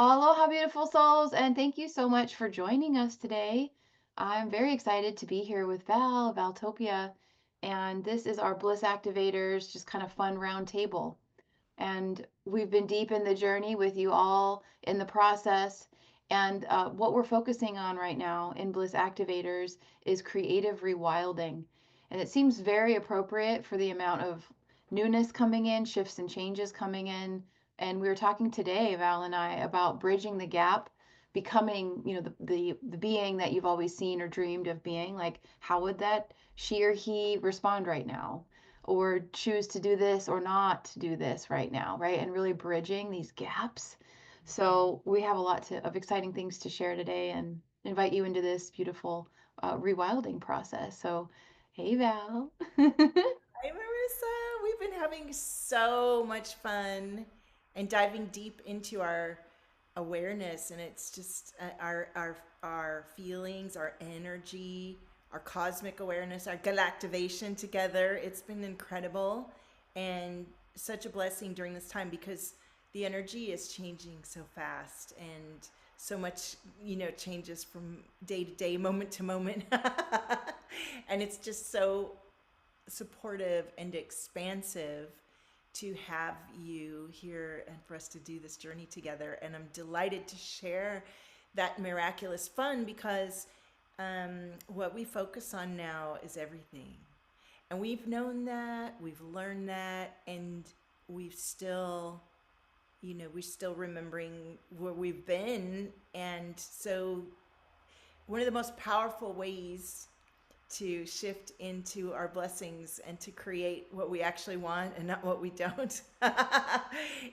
Aloha, beautiful souls, and thank you so much for joining us today. I'm very excited to be here with Valtopia, and this is our Bliss Activators, just kind of fun round table. And we've been deep in the journey with you all in the process. And what we're focusing on right now in Bliss Activators is creative rewilding. And it seems very appropriate for the amount of newness coming in, shifts and changes coming in. And we were talking today, Val and I, about bridging the gap, becoming, the being that you've always seen or dreamed of being. Like, how would that she or he respond right now? Or choose to do this or not to do this right now, right? And really bridging these gaps. So we have a lot of exciting things to share today and invite you into this beautiful rewilding process. So, hey, Val. Hi, Marissa. We've been having so much fun and diving deep into our awareness, and it's just our feelings, our energy, our cosmic awareness, our galactivation together. It's been incredible and such a blessing during this time because the energy is changing so fast and so much, changes from day to day, moment to moment. And it's just so supportive and expansive to have you here and for us to do this journey together. And I'm delighted to share that miraculous fun because what we focus on now is everything. And we've known that, we've learned that, and we've still, we're still remembering where we've been. And so, one of the most powerful ways to shift into our blessings and to create what we actually want and not what we don't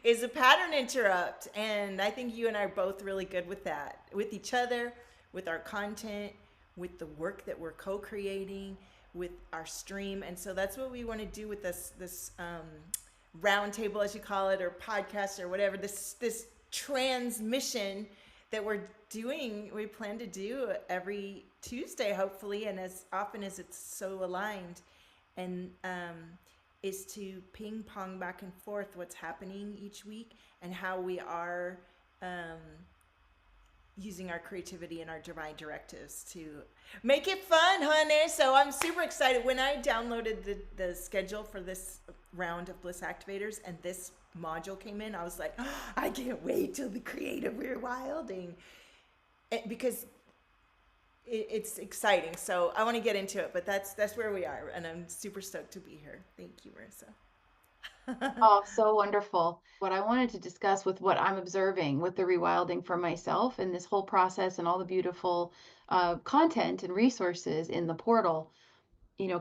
is a pattern interrupt. And I think you and I are both really good with that, with each other, with our content, with the work that we're co-creating, with our stream. And so that's what we want to do with this round table, as you call it, or podcast or whatever, this transmission that we're doing, we plan to do every Tuesday, hopefully, and as often as it's so aligned, and is to ping pong back and forth what's happening each week and how we are um, using our creativity and our divine directives to make it fun, honey. So I'm super excited. When I downloaded the schedule for this round of Bliss Activators and this module came in, I was like, oh, I can't wait till the creative rewilding. Because it's exciting. So I want to get into it, but that's where we are, and I'm super stoked to be here. Thank you, Marissa. Oh, so wonderful. What I wanted to discuss with what I'm observing with the rewilding for myself and this whole process and all the beautiful content and resources in the portal,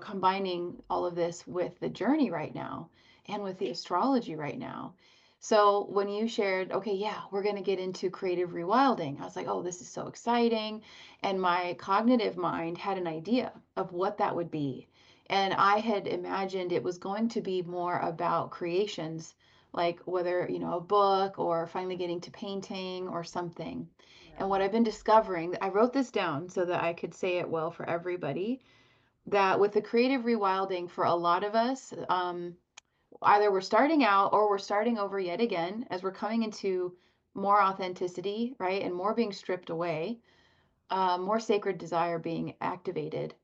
combining all of this with the journey right now and with the astrology right now. So when you shared, okay, yeah, we're going to get into creative rewilding, I was like, oh, this is so exciting. And my cognitive mind had an idea of what that would be. And I had imagined it was going to be more about creations, like whether, a book or finally getting to painting or something. And what I've been discovering, I wrote this down so that I could say it well for everybody, that with the creative rewilding for a lot of us, either we're starting out or we're starting over yet again as we're coming into more authenticity, right? And more being stripped away, more sacred desire being activated.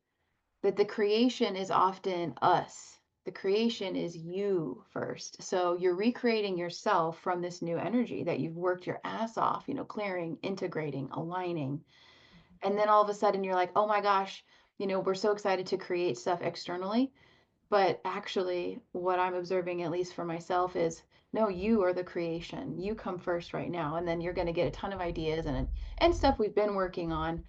That the creation is often us. The creation is you first. So you're recreating yourself from this new energy that you've worked your ass off, clearing, integrating, aligning. And then all of a sudden you're like, oh my gosh, we're so excited to create stuff externally. But actually, what I'm observing, at least for myself, is no, you are the creation. You come first right now, and then you're going to get a ton of ideas and stuff we've been working on.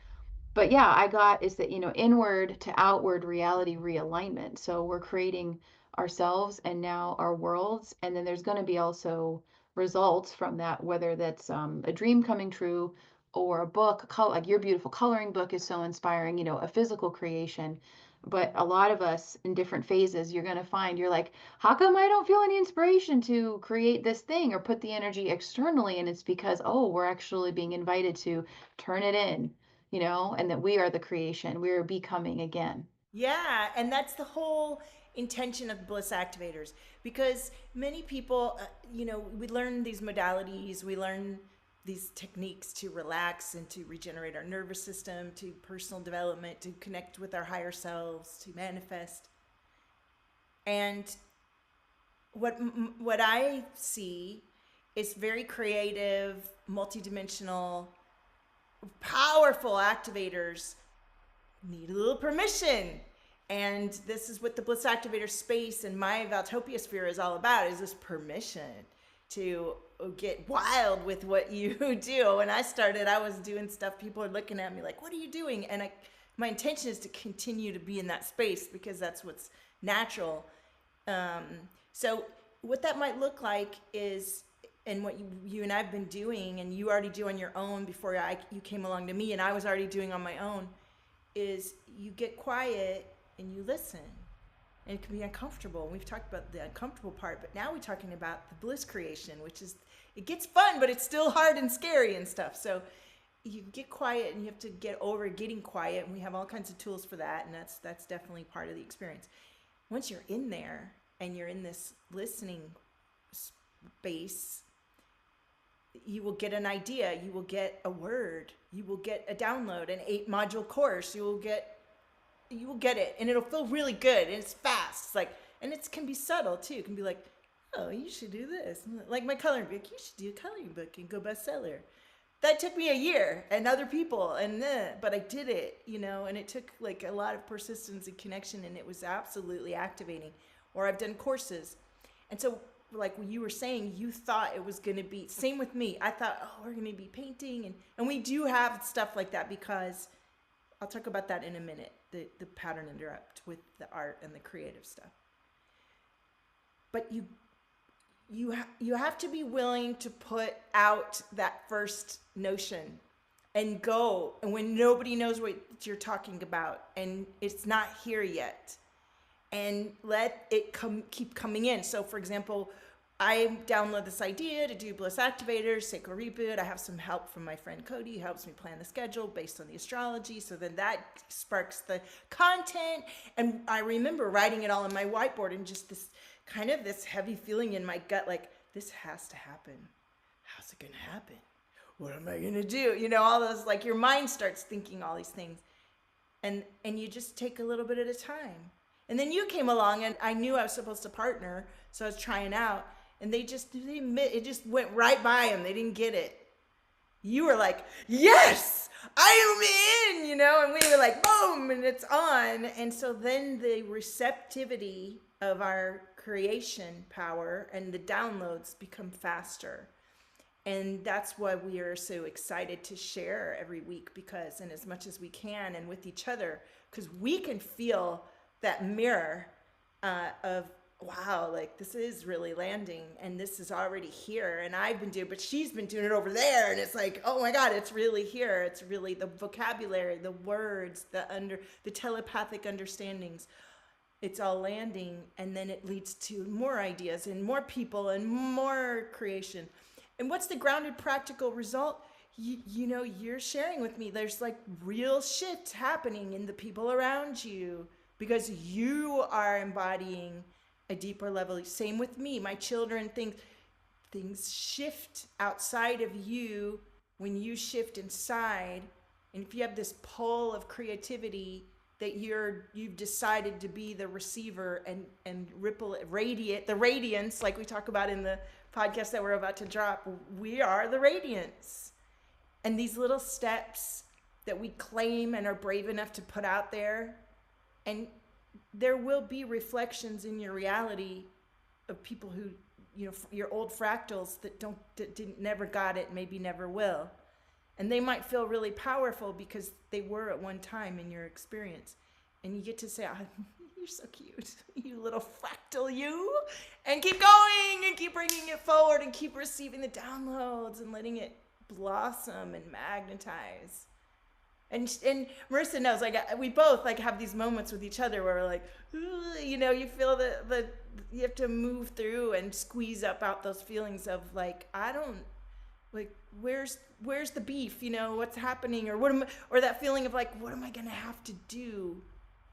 But yeah, I got is that, inward to outward reality realignment. So we're creating ourselves and now our worlds, and then there's going to be also results from that, whether that's a dream coming true or a book, like your beautiful coloring book is so inspiring, a physical creation. But a lot of us in different phases, you're going to find you're like, how come I don't feel any inspiration to create this thing or put the energy externally? And it's because, oh, we're actually being invited to turn it in, and that we are the creation. We are becoming again. Yeah, and that's the whole intention of Bliss Activators because many people, we learn these modalities, we learn these techniques to relax and to regenerate our nervous system, to personal development, to connect with our higher selves, to manifest. And what I see is very creative, multidimensional, powerful activators need a little permission. And this is what the Bliss Activator space and my Valtopia sphere is all about, is this permission to get wild with what you do. When I started, I was doing stuff, people are looking at me like, what are you doing? And my intention is to continue to be in that space because that's what's natural. So what that might look like is, and what you and I've been doing, and you already do on your own before you came along to me, and I was already doing on my own, is you get quiet and you listen. And it can be uncomfortable. We've talked about the uncomfortable part, but now we're talking about the bliss creation, which is, it gets fun, but it's still hard and scary and stuff. So you get quiet, and you have to get over getting quiet, and we have all kinds of tools for that, and that's definitely part of the experience. Once you're in there and you're in this listening space, you will get an idea, you will get a word, you will get a download, an 8-module course, you will get it, and it'll feel really good, and it's fast. It's like, and it can be subtle too. It can be like, oh, you should do this. Like my coloring book, you should do a coloring book and go bestseller. That took me a year and other people, but I did it, and it took like a lot of persistence and connection, and it was absolutely activating. Or I've done courses. And so, like what you were saying, you thought it was going to be, same with me. I thought, oh, we're going to be painting. And we do have stuff like that, because I'll talk about that in a minute, the pattern interrupt with the art and the creative stuff. But you have to be willing to put out that first notion and go, and when nobody knows what you're talking about and it's not here yet, and let it keep coming in. So for example, I download this idea to do Bliss Activators, Sacral Reboot. I have some help from my friend Cody, who helps me plan the schedule based on the astrology. So then that sparks the content. And I remember writing it all on my whiteboard, and just this kind of this heavy feeling in my gut, like, this has to happen. How's it going to happen? What am I going to do? All those, like, your mind starts thinking all these things. And you just take a little bit at a time. And then you came along, and I knew I was supposed to partner, so I was trying out, and it just went right by them. They didn't get it. You were like, yes, I am in, and we were like, boom, and it's on. And so then the receptivity of our creation power and the downloads become faster. And that's why we are so excited to share every week, because, and as much as we can, and with each other, because we can feel that mirror of, wow, like this is really landing, and this is already here, and I've been doing, but she's been doing it over there, and it's like, oh my God, it's really here. It's really the vocabulary, the words, the telepathic understandings. It's all landing, and then it leads to more ideas and more people and more creation. And what's the grounded practical result? You're sharing with me, there's like real shit happening in the people around you, because you are embodying a deeper level. Same with me, my children, things shift outside of you when you shift inside. And if you have this pull of creativity that you've decided to be the receiver and ripple, radiate, the radiance, like we talk about in the podcast that we're about to drop, we are the radiance. And these little steps that we claim and are brave enough to put out there, and there will be reflections in your reality of people who, your old fractals that never got it, maybe never will. And they might feel really powerful because they were at one time in your experience. And you get to say, oh, you're so cute, you little fractal you. And keep going and keep bringing it forward and keep receiving the downloads and letting it blossom and magnetize. And Marissa knows, like, we both like have these moments with each other where we're like, you feel the you have to move through and squeeze out those feelings of like, where's the beef, what's happening, or that feeling of like, what am I gonna have to do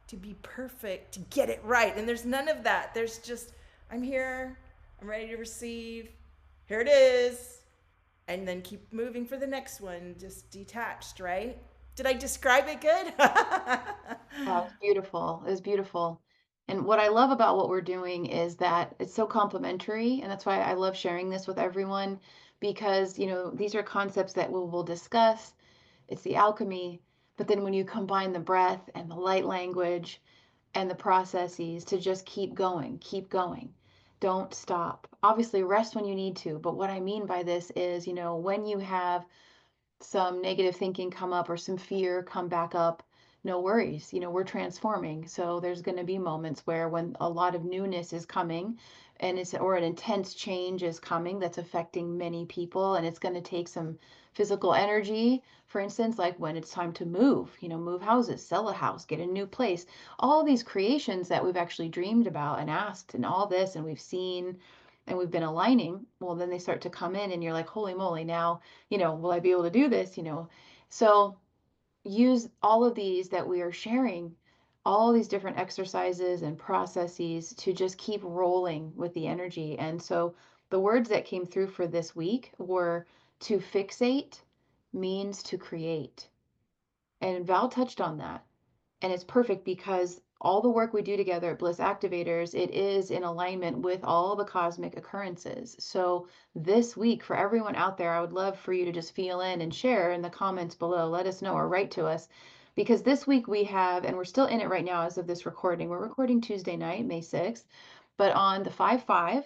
to be perfect, to get it right? And there's none of that. There's just, I'm here, I'm ready to receive, here it is. and then keep moving for the next one, just detached, right? Did I describe it good? Wow, it's beautiful. It's beautiful. And what I love about what we're doing is that it's so complementary. And that's why I love sharing this with everyone because, these are concepts that we'll discuss. It's the alchemy. But then when you combine the breath and the light language and the processes to just keep going, keep going. Don't stop. Obviously, rest when you need to. But what I mean by this is, when you have some negative thinking come up or some fear come back up, no worries. We're transforming. So there's going to be moments where when a lot of newness is coming and it's or an intense change is coming that's affecting many people and it's going to take some physical energy, for instance, like when it's time to move, move houses, sell a house, get a new place, all these creations that we've actually dreamed about and asked and all this and we've seen and we've been aligning, well, then they start to come in and you're like, holy moly, now will I be able to do this? So use all of these that we are sharing, all these different exercises and processes to just keep rolling with the energy. And so the words that came through for this week were to fixate means to create. And Val touched on that. And it's perfect because all the work we do together at Bliss Activators, it is in alignment with all the cosmic occurrences. So this week, for everyone out there, I would love for you to just feel in and share in the comments below. Let us know or write to us. Because this week we have, and we're still in it right now as of this recording, we're recording Tuesday night, May 6th, but on the 5-5,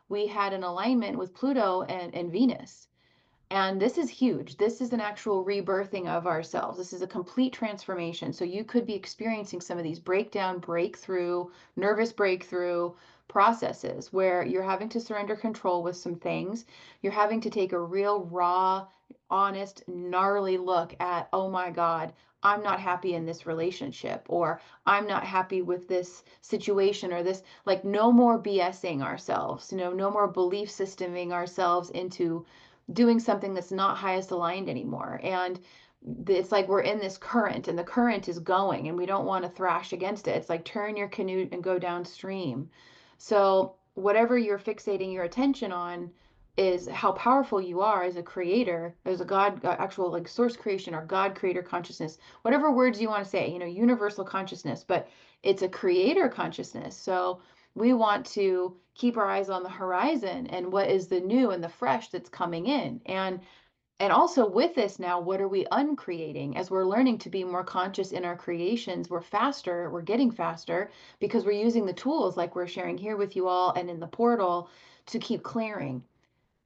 we had an alignment with Pluto and Venus. And this is huge. This is an actual rebirthing of ourselves. This is a complete transformation. So you could be experiencing some of these breakdown, breakthrough, nervous breakthrough processes where you're having to surrender control with some things. You're having to take a real raw, honest, gnarly look at, oh my God, I'm not happy in this relationship, or I'm not happy with this situation, or this, like, no more BSing ourselves, no more belief systeming ourselves into doing something that's not highest aligned anymore. And it's like we're in this current and the current is going and we don't want to thrash against it. It's like turn your canoe and go downstream. So whatever you're fixating your attention on is how powerful you are as a creator, as a God, actual like source creation or God creator consciousness, whatever words you want to say, universal consciousness, but it's a creator consciousness. So we want to keep our eyes on the horizon and what is the new and the fresh that's coming in. And also with this now, what are we uncreating? As we're learning to be more conscious in our creations, we're getting faster because we're using the tools like we're sharing here with you all and in the portal to keep clearing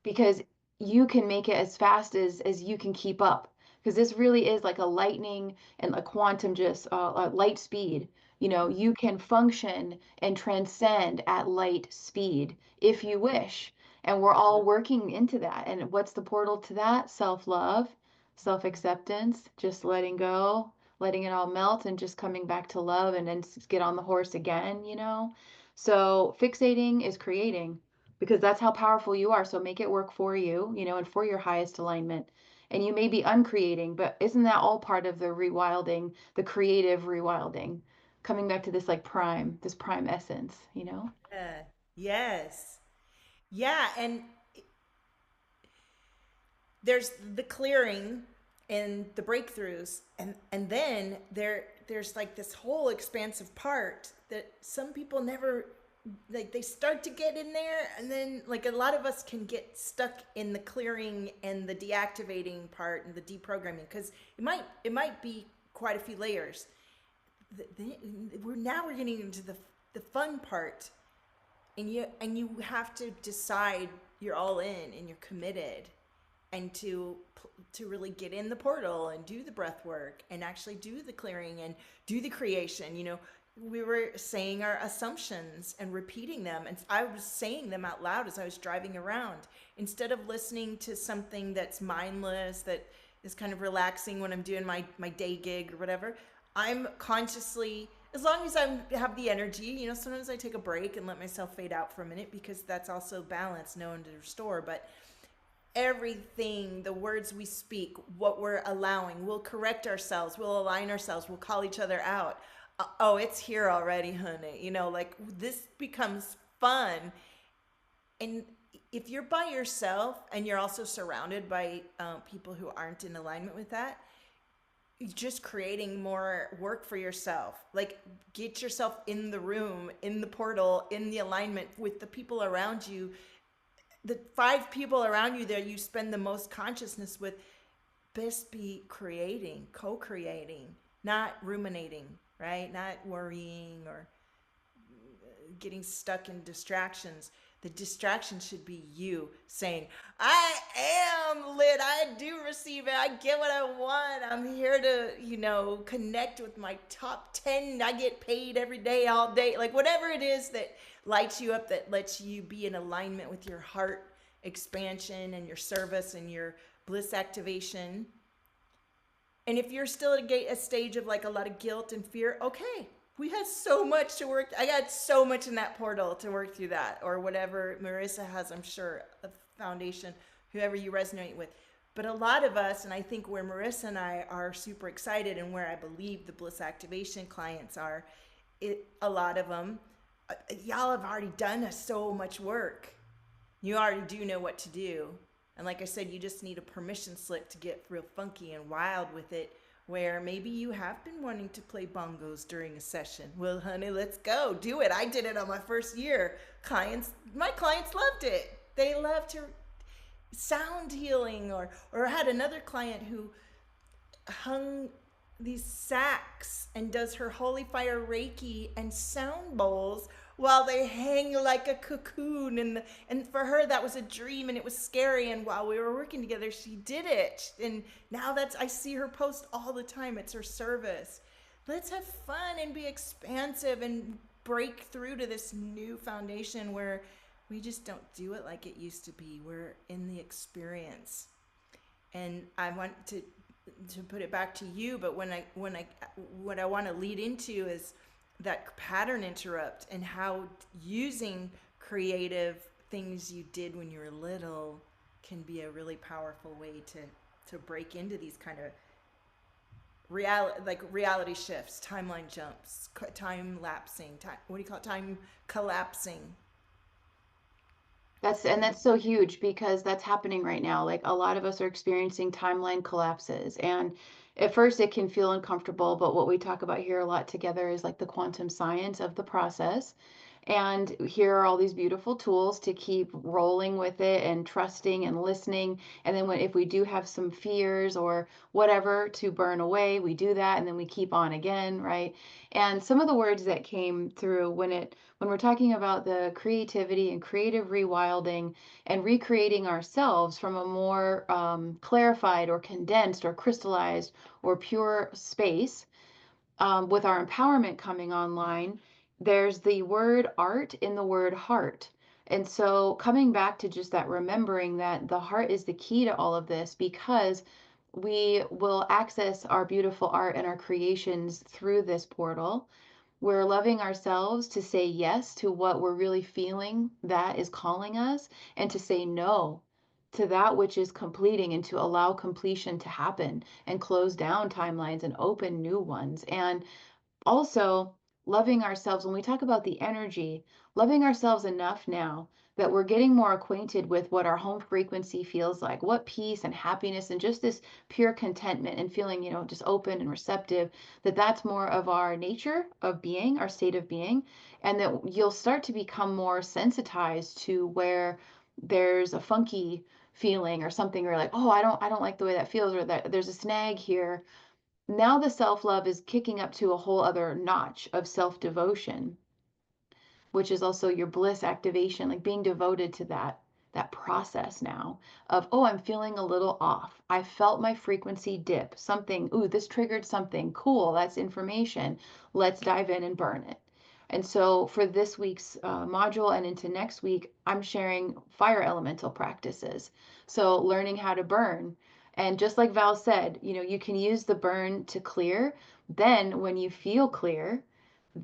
because you can make it as fast as you can keep up because this really is like a lightning and a quantum just light speed. You can function and transcend at light speed if you wish, and we're all working into that. And what's the portal to that? Self-love, self-acceptance, just letting go, letting it all melt and just coming back to love and then get on the horse again. So fixating is creating because that's how powerful you are. So make it work for you, and for your highest alignment. And you may be uncreating, but isn't that all part of the rewilding, the creative rewilding? Coming back to this like this prime essence? Yeah. Yes. Yeah, and there's the clearing and the breakthroughs, and then there's like this whole expansive part that some people never, like, they start to get in there, and then like a lot of us can get stuck in the clearing and the deactivating part and the deprogramming because it might be quite a few layers. We're getting into the fun part, and you have to decide you're all in and you're committed, and to really get in the portal and do the breath work and actually do the clearing and do the creation. We were saying our assumptions and repeating them, and I was saying them out loud as I was driving around instead of listening to something that's mindless, that is kind of relaxing when I'm doing my day gig or whatever. I'm consciously, as long as I have the energy, sometimes I take a break and let myself fade out for a minute because that's also balance, knowing to restore. But everything, the words we speak, what we're allowing, we'll correct ourselves, we'll align ourselves, we'll call each other out. Oh, it's here already, honey. Like this becomes fun. And if you're by yourself and you're also surrounded by people who aren't in alignment with that, you're just creating more work for yourself. Like, get yourself in the room, in the portal, in the alignment with the people around you, the 5 people around you that you spend the most consciousness with. Best be creating, co-creating, not ruminating, right? Not worrying or getting stuck in distractions. The distraction should be you saying, I am lit. I do receive it. I get what I want. I'm here to, connect with my top 10. I get paid every day, all day. Like, whatever it is that lights you up, that lets you be in alignment with your heart expansion and your service and your bliss activation. And if you're still at a stage of like a lot of guilt and fear, okay, we had so much to work. I got so much in that portal to work through that, or whatever Marissa has, I'm sure, a foundation, whoever you resonate with. But a lot of us, and I think where Marissa and I are super excited, and where I believe the bliss activation clients are, a lot of them, y'all have already done so much work. You already do know what to do. And like I said, you just need a permission slip to get real funky and wild with it, where maybe you have been wanting to play bongos during a session. Well, honey, let's go. Do it. I did it on my first year. My clients loved it. They loved to sound healing, or had another client who hung these sacks and does her holy fire Reiki and sound bowls while they hang like a cocoon, and for her that was a dream and it was scary, and while we were working together she did it, and now I see her post all the time. It's her service. Let's have fun and be expansive and break through to this new foundation where we just don't do it like it used to be. We're in the experience. And I want to put it back to you, but what I want to lead into is that pattern interrupt, and how using creative things you did when you were little can be a really powerful way to break into these kind of reality shifts, timeline jumps, time lapsing, what do you call it, time collapsing. That's so huge, because that's happening right now. Like, a lot of us are experiencing timeline collapses, and at first it can feel uncomfortable, but what we talk about here a lot together is like the quantum science of the process. And here are all these beautiful tools to keep rolling with it and trusting and listening. And then if we do have some fears or whatever to burn away, we do that, and then we keep on again, right? And some of the words that came through when we're talking about the creativity and creative rewilding and recreating ourselves from a more clarified or condensed or crystallized or pure space, with our empowerment coming online, there's the word art in the word heart. And so, coming back to just that, remembering that the heart is the key to all of this, because we will access our beautiful art and our creations through this portal. We're loving ourselves to say yes to what we're really feeling that is calling us, and to say no to that which is completing, and to allow completion to happen and close down timelines and open new ones. And also, loving ourselves, when we talk about the energy, loving ourselves enough now that we're getting more acquainted with what our home frequency feels like, what peace and happiness and just this pure contentment and feeling, just open and receptive, that's more of our nature of being, our state of being. And that you'll start to become more sensitized to where there's a funky feeling or something, or like, oh, I don't like the way that feels, or that there's a snag here. Now the self-love is kicking up to a whole other notch of self-devotion, which is also your bliss activation, like being devoted to that process now of, oh, I'm feeling a little off. I felt my frequency dip. Something, ooh, this triggered something. Cool, that's information. Let's dive in and burn it. And so for this week's module and into next week, I'm sharing fire elemental practices. So learning how to burn. And just like Val said, you can use the burn to clear. Then when you feel clear,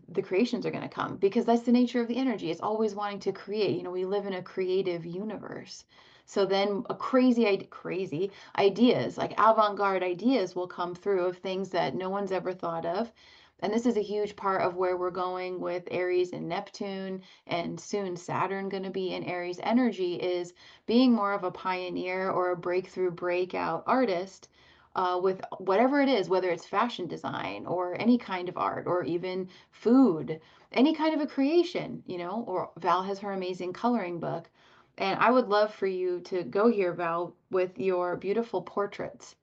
the creations are going to come, because that's the nature of the energy. It's always wanting to create. We live in a creative universe. So then crazy ideas, like avant-garde ideas, will come through of things that no one's ever thought of. And this is a huge part of where we're going with Aries and Neptune, and soon Saturn going to be in Aries energy, is being more of a pioneer or a breakthrough breakout artist with whatever it is, whether it's fashion design or any kind of art or even food, any kind of a creation, you know, or Val has her amazing coloring book. And I would love for you to go here, Val, with your beautiful portraits,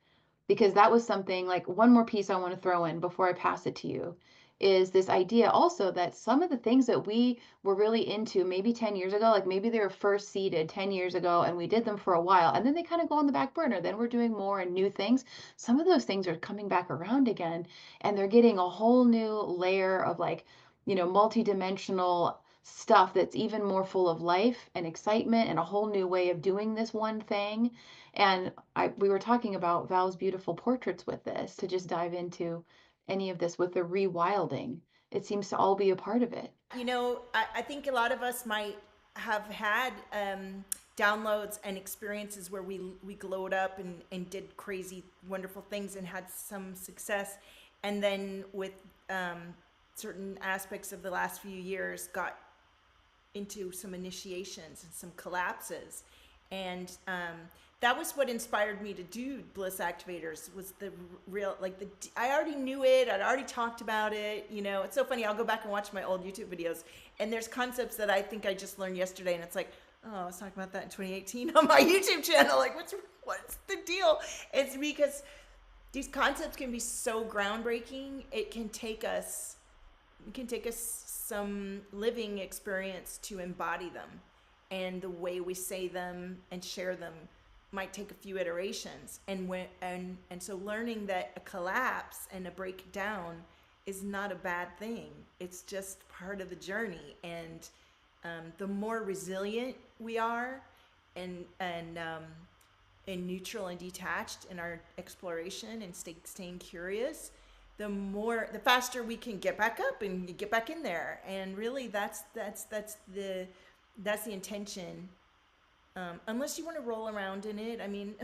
because that was something, like, one more piece I want to throw in before I pass it to you is this idea also that some of the things that we were really into maybe 10 years ago, like maybe they were first seeded 10 years ago and we did them for a while and then they kind of go on the back burner. Then we're doing more and new things. Some of those things are coming back around again and they're getting a whole new layer of, like, you know, multidimensional stuff that's even more full of life and excitement and a whole new way of doing this one thing. And we were talking about Val's beautiful portraits with this, to just dive into any of this with the rewilding. It seems to all be a part of it. You know, I think a lot of us might have had downloads and experiences where we glowed up and did crazy, wonderful things and had some success. And then with certain aspects of the last few years, got into some initiations and some collapses. And that was what inspired me to do Bliss Activators, was the real, like, I already knew it. I'd already talked about it. You know, it's so funny. I'll go back and watch my old YouTube videos and there's concepts that I think I just learned yesterday. And it's like, oh, I was talking about that in 2018 on my YouTube channel. Like, what's the deal? It's because these concepts can be so groundbreaking. It can take us some living experience to embody them. And the way we say them and share them might take a few iterations. And so learning that a collapse and a breakdown is not a bad thing. It's just part of the journey. And the more resilient we are and neutral and detached in our exploration and staying curious, the faster we can get back up and get back in there. And really that's the intention. Unless you want to roll around in it, I mean,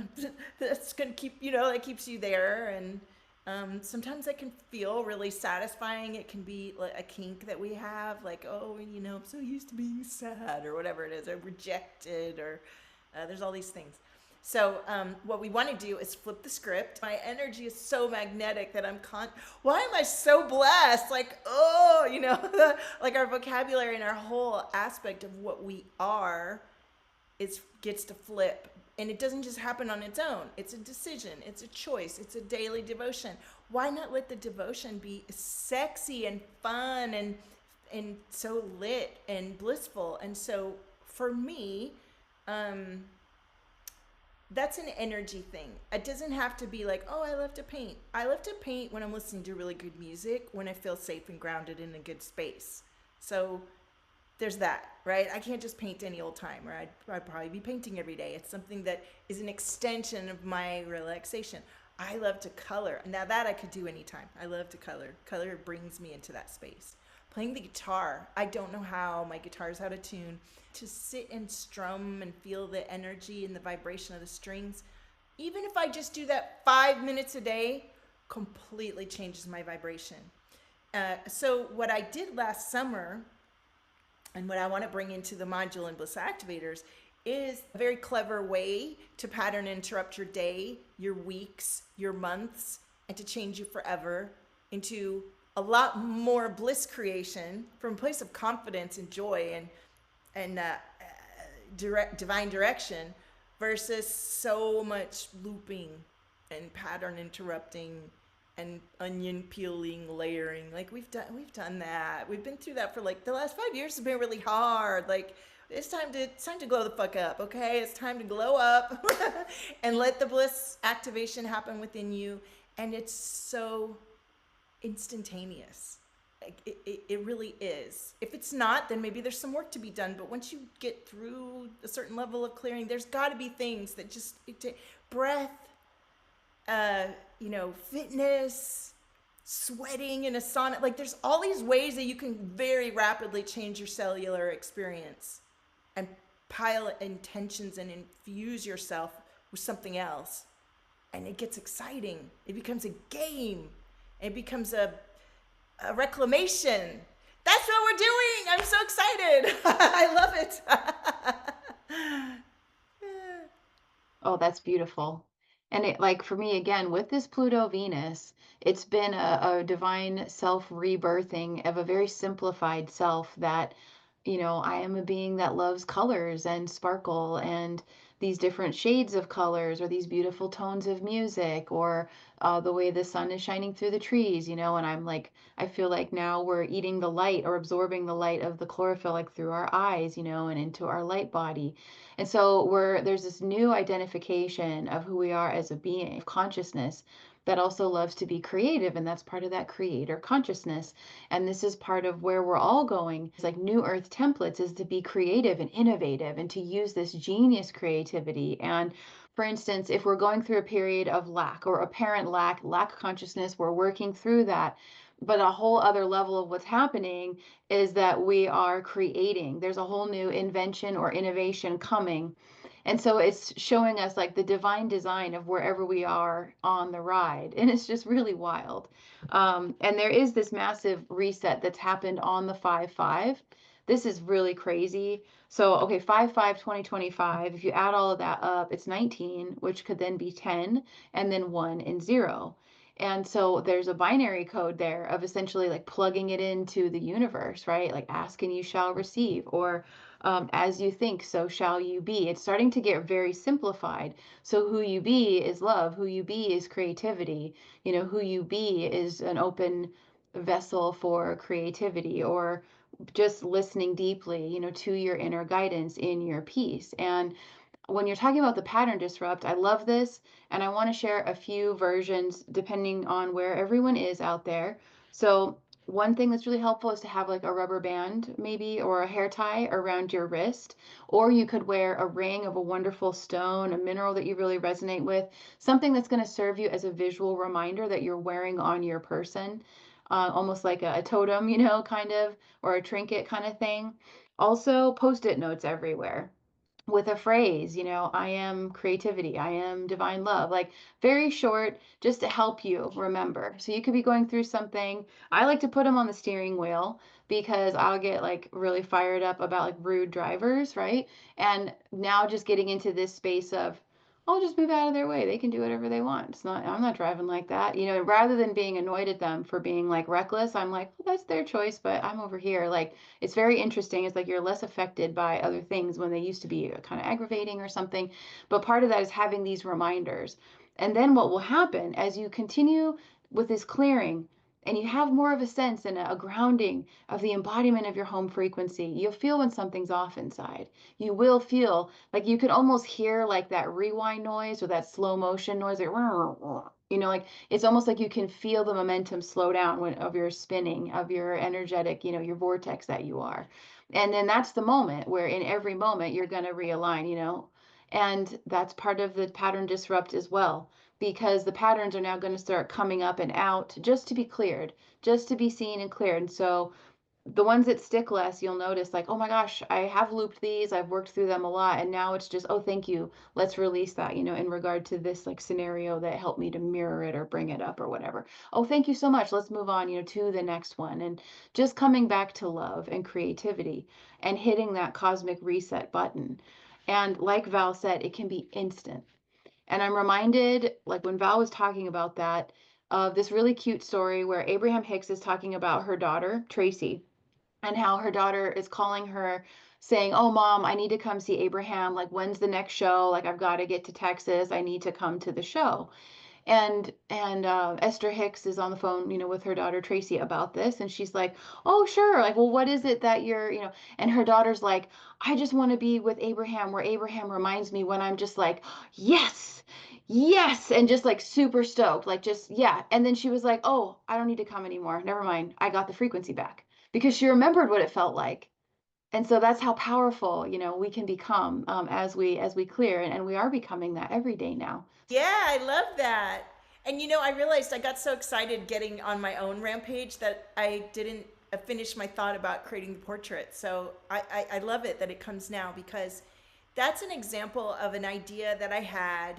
that's gonna keep, that keeps you there. And sometimes that can feel really satisfying. It can be like a kink that we have, like, oh, I'm so used to being sad or whatever it is, or rejected, or there's all these things. So what we want to do is flip the script. My energy is so magnetic that why am I so blessed? Like, oh, like our vocabulary and our whole aspect of what we are gets to flip. And it doesn't just happen on its own. It's a decision. It's a choice. It's a daily devotion. Why not let the devotion be sexy and fun and so lit and blissful? And so for me, that's an energy thing. It doesn't have to be like, oh, I love to paint. I love to paint when I'm listening to really good music, when I feel safe and grounded in a good space. So there's that, right? I can't just paint any old time, or I'd probably be painting every day. It's something that is an extension of my relaxation. I love to color. Now that I could do anytime. I love to color. Color brings me into that space. Playing the guitar. I don't know how. My guitar's out of tune. To sit and strum and feel the energy and the vibration of the strings, even if I just do that 5 minutes a day, completely changes my vibration. So what I did last summer, and what I want to bring into the module in Bliss Activators, is a very clever way to pattern interrupt your day, your weeks, your months, and to change you forever into a lot more bliss creation from a place of confidence and joy and divine direction, versus so much looping and pattern interrupting and onion peeling, layering. Like we've done that. We've been through that for like the last 5 years. Has been really hard. Like it's time to glow the fuck up. Okay, it's time to glow up and let the bliss activation happen within you. And it's so instantaneous. It really is. If it's not, then maybe there's some work to be done. But once you get through a certain level of clearing, there's got to be things that just breath, fitness, sweating in a sauna. Like there's all these ways that you can very rapidly change your cellular experience and pile intentions and infuse yourself with something else. And it gets exciting. It becomes a game. It becomes a reclamation. That's what we're doing. I'm so excited. I love it. Oh, that's beautiful. And it, like, for me, again, with this Pluto Venus, it's been a divine self rebirthing of a very simplified self that, I am a being that loves colors and sparkle and these different shades of colors or these beautiful tones of music or the way the sun is shining through the trees, and I'm like, I feel like now we're eating the light or absorbing the light of the chlorophyll like through our eyes, and into our light body. And so there's this new identification of who we are as a being of consciousness that also loves to be creative, and that's part of that creator consciousness. And this is part of where we're all going. It's like new earth templates is to be creative and innovative and to use this genius creativity. And for instance, if we're going through a period of lack or apparent lack consciousness, we're working through that. But a whole other level of what's happening is that we are creating. There's a whole new invention or innovation coming. And so it's showing us like the divine design of wherever we are on the ride. And it's just really wild. And there is this massive reset that's happened on the 5-5. This is really crazy. So, okay, 5-5-2025. If you add all of that up, it's 19, which could then be 10, and then 1 and 0. And so there's a binary code there of essentially like plugging it into the universe, right? Like ask and you shall receive, or as you think, so shall you be. It's starting to get very simplified. So who you be is love, who you be is creativity, who you be is an open vessel for creativity or just listening deeply, to your inner guidance in your peace. And when you're talking about the pattern disrupt, I love this. And I want to share a few versions depending on where everyone is out there. So, one thing that's really helpful is to have like a rubber band, maybe, or a hair tie around your wrist. Or you could wear a ring of a wonderful stone, a mineral that you really resonate with, something that's going to serve you as a visual reminder that you're wearing on your person, almost like a totem, kind of, or a trinket kind of thing. Also, post it notes everywhere with a phrase, I am creativity, I am divine love, like very short, just to help you remember. So you could be going through something. I like to put them on the steering wheel because I'll get like really fired up about like rude drivers, right? And now just getting into this space of, I'll just move out of their way. They can do whatever they want. I'm not driving like that. Rather than being annoyed at them for being like reckless, I'm like, well, that's their choice, but I'm over here. Like, it's very interesting. It's like you're less affected by other things when they used to be kind of aggravating or something. But part of that is having these reminders. And then what will happen as you continue with this clearing and you have more of a sense and a grounding of the embodiment of your home frequency, you'll feel when something's off inside. You will feel like you can almost hear like that rewind noise or that slow motion noise, like it's almost like you can feel the momentum slow down of your spinning, of your energetic, your vortex that you are. And then that's the moment where in every moment you're going to realign, and that's part of the pattern disrupt as well, because the patterns are now going to start coming up and out just to be cleared, just to be seen and cleared. And so the ones that stick less, you'll notice like, oh my gosh, I have looped these, I've worked through them a lot, and now it's just, oh, thank you. Let's release that, in regard to this like scenario that helped me to mirror it or bring it up or whatever. Oh, thank you so much. Let's move on, to the next one. And just coming back to love and creativity and hitting that cosmic reset button. And like Val said, it can be instant. And I'm reminded, like when Val was talking about that, of this really cute story where Abraham Hicks is talking about her daughter, Tracy, and how her daughter is calling her saying, "Oh, mom, I need to come see Abraham. Like, when's the next show? Like, I've got to get to Texas. I need to come to the show." And Esther Hicks is on the phone, with her daughter Tracy about this, and she's like, "Oh, sure. Like, well, what is it that you're?" And her daughter's like, "I just want to be with Abraham, where Abraham reminds me when I'm just like, yes, yes, and just like super stoked, like just yeah." And then she was like, "Oh, I don't need to come anymore. Never mind. I got the frequency back." Because she remembered what it felt like. And so that's how powerful, we can become as we clear, and we are becoming that every day now. Yeah, I love that. And I realized I got so excited getting on my own rampage that I didn't finish my thought about creating the portrait. So I love it that it comes now because that's an example of an idea that I had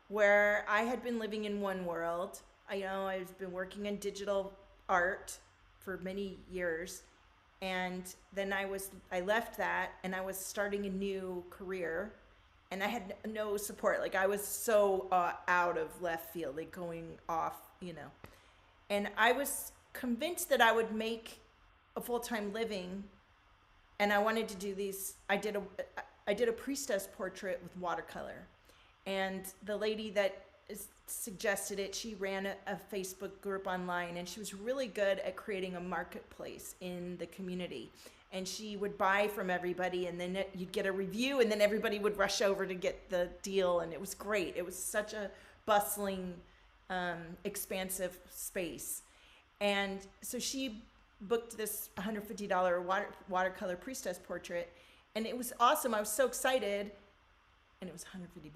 where I had been living in one world. I've been working in digital art for many years. And then I left that and I was starting a new career, and I had no support. Like I was so out of left field, like going off, and I was convinced that I would make a full-time living, and I wanted to do these. I did a priestess portrait with watercolor, and the lady that suggested it, she ran a Facebook group online, and she was really good at creating a marketplace in the community. And she would buy from everybody, and then you'd get a review, and then everybody would rush over to get the deal, and it was great. It was such a bustling, expansive space. And so she booked this $150 watercolor priestess portrait, and it was awesome. I was so excited, and it was $150.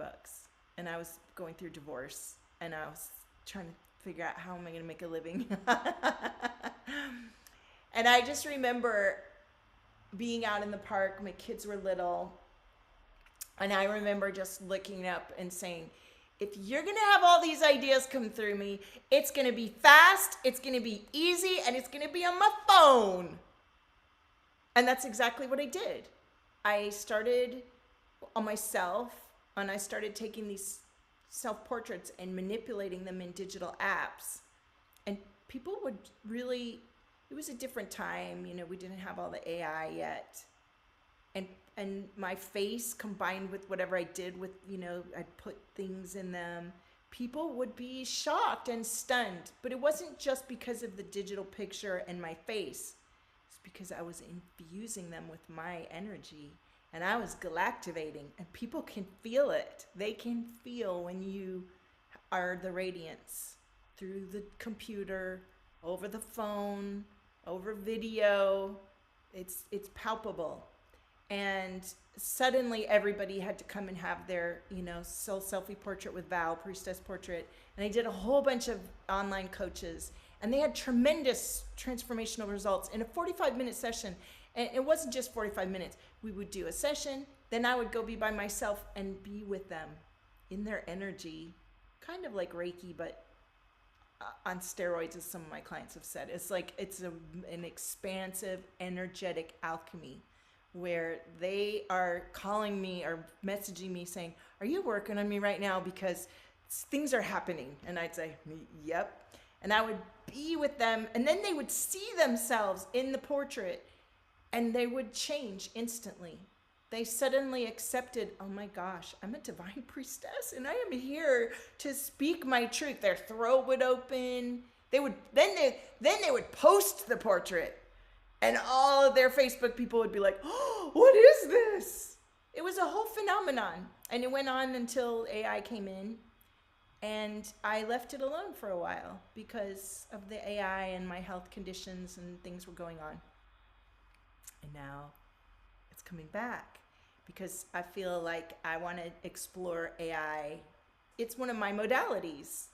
And I was going through divorce, and I was trying to figure out how am I going to make a living. And I just remember being out in the park. My kids were little, and I remember just looking up and saying, if you're going to have all these ideas come through me, it's going to be fast, it's going to be easy, and it's going to be on my phone. And that's exactly what I did. I started on myself, and I started taking these self-portraits and manipulating them in digital apps. And people would really, it was a different time, we didn't have all the AI yet. And my face combined with whatever I did with, I'd put things in them. People would be shocked and stunned. But it wasn't just because of the digital picture and my face. It's because I was infusing them with my energy. And I was galactivating, and people can feel it. They can feel when you are the radiance through the computer, over the phone, over video. It's palpable. And suddenly everybody had to come and have their, soul selfie portrait with Val, priestess portrait. And I did a whole bunch of online coaches, and they had tremendous transformational results in a 45-minute session. And it wasn't just 45 minutes. We would do a session, then I would go be by myself and be with them in their energy, kind of like Reiki, but on steroids, as some of my clients have said. It's like an expansive, energetic alchemy where they are calling me or messaging me saying, are you working on me right now? Because things are happening. And I'd say, yep. And I would be with them, and then they would see themselves in the portrait, and they would change instantly. They suddenly accepted, oh my gosh, I'm a divine priestess, and I am here to speak my truth. Their throat would open. Then they would post the portrait, and all of their Facebook people would be like, oh, what is this? It was a whole phenomenon. And it went on until AI came in, and I left it alone for a while because of the AI and my health conditions and things were going on. And now it's coming back because I feel like I want to explore AI. It's one of my modalities.